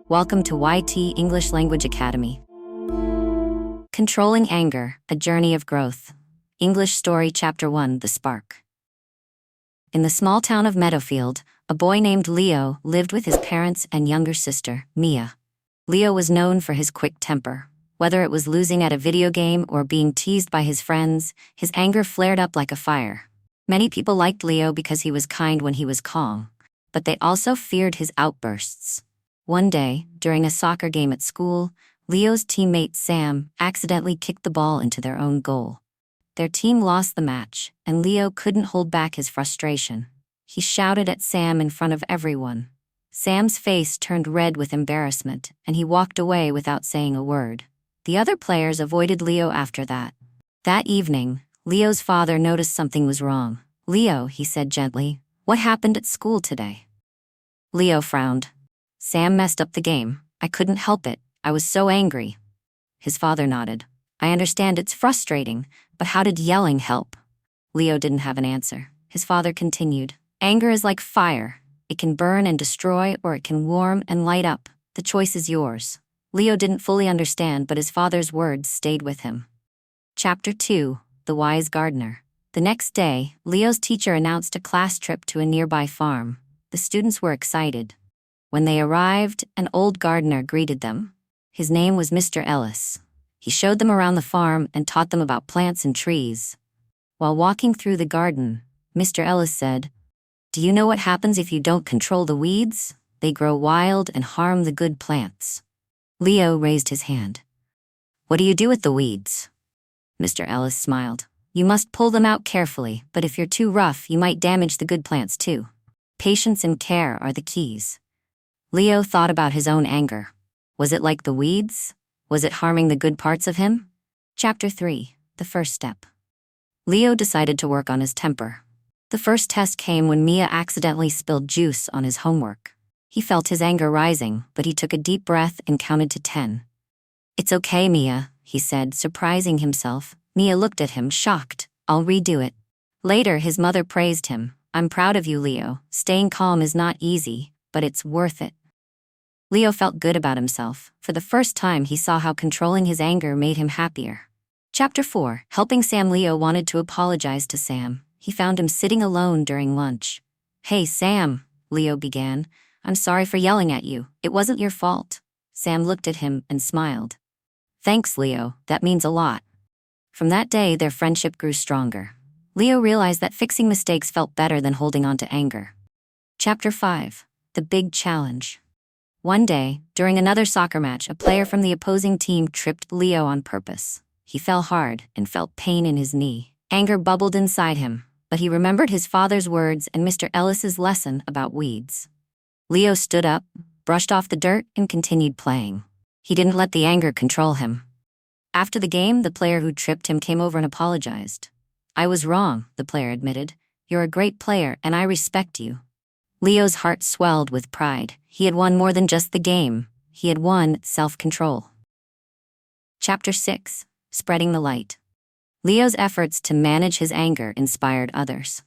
Welcome to YT English Language Academy. Controlling Anger, A Journey of Growth. English Story Chapter 1, The Spark. In the small town of Meadowfield, a boy named Leo lived with his parents and younger sister, Mia. Leo was known for his quick temper. Whether it was losing at a video game or being teased by his friends, his anger flared up like a fire. Many people liked Leo because he was kind when he was calm, but they also feared his outbursts. One day, during a soccer game at school, Leo's teammate Sam accidentally kicked the ball into their own goal. Their team lost the match, and Leo couldn't hold back his frustration. He shouted at Sam in front of everyone. Sam's face turned red with embarrassment, and he walked away without saying a word. The other players avoided Leo after that. That evening, Leo's father noticed something was wrong. "Leo," he said gently, "what happened at school today?" Leo frowned. "Sam messed up the game. I couldn't help it. I was so angry." His father nodded. "I understand it's frustrating, but how did yelling help?" Leo didn't have an answer. His father continued, "Anger is like fire. It can burn and destroy, or it can warm and light up. The choice is yours." Leo didn't fully understand, but his father's words stayed with him. Chapter 2, The Wise Gardener. The next day, Leo's teacher announced a class trip to a nearby farm. The students were excited. When they arrived, an old gardener greeted them. His name was Mr. Ellis. He showed them around the farm and taught them about plants and trees. While walking through the garden, Mr. Ellis said, "Do you know what happens if you don't control the weeds? They grow wild and harm the good plants." Leo raised his hand. "What do you do with the weeds?" Mr. Ellis smiled. "You must pull them out carefully, but if you're too rough, you might damage the good plants too. Patience and care are the keys." Leo thought about his own anger. Was it like the weeds? Was it harming the good parts of him? Chapter 3, The First Step. Leo decided to work on his temper. The first test came when Mia accidentally spilled juice on his homework. He felt his anger rising, but he took a deep breath and counted to 10. "It's okay, Mia," he said, surprising himself. Mia looked at him, shocked. "I'll redo it." Later, his mother praised him. "I'm proud of you, Leo. Staying calm is not easy, but it's worth it." Leo felt good about himself. For the first time, he saw how controlling his anger made him happier. Chapter 4, Helping Sam. Leo wanted to apologize to Sam. He found him sitting alone during lunch. "Hey, Sam," Leo began. "I'm sorry for yelling at you. It wasn't your fault." Sam looked at him and smiled. "Thanks, Leo. That means a lot." From that day, their friendship grew stronger. Leo realized that fixing mistakes felt better than holding on to anger. Chapter 5, The Big Challenge. One day, during another soccer match, a player from the opposing team tripped Leo on purpose. He fell hard and felt pain in his knee. Anger bubbled inside him, but he remembered his father's words and Mr. Ellis's lesson about weeds. Leo stood up, brushed off the dirt, and continued playing. He didn't let the anger control him. After the game, the player who tripped him came over and apologized. "I was wrong," the player admitted. "You're a great player, and I respect you." Leo's heart swelled with pride. He had won more than just the game. He had won self-control. Chapter 6, Spreading the Light. Leo's efforts to manage his anger inspired others.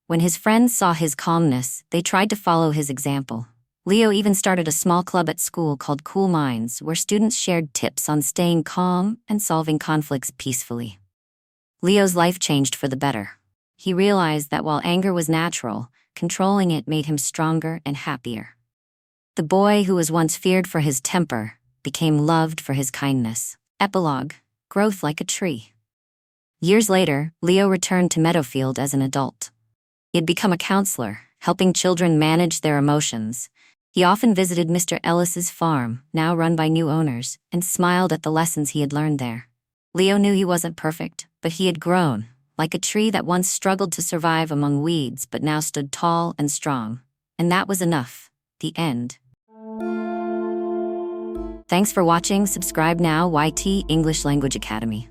When his friends saw his calmness, they tried to follow his example. Leo even started a small club at school called Cool Minds, where students shared tips on staying calm and solving conflicts peacefully. Leo's life changed for the better. He realized that while anger was natural, controlling it made him stronger and happier. The boy who was once feared for his temper became loved for his kindness. Epilogue: Growth like a tree. Years later, Leo returned to Meadowfield as an adult. He had become a counselor, helping children manage their emotions. He often visited Mr. Ellis's farm, now run by new owners, and smiled at the lessons he had learned there. Leo knew he wasn't perfect, but he had grown, like a tree that once struggled to survive among weeds but now stood tall and strong. And that was enough. The end. Thanks for watching. Subscribe now. YT English Language Academy.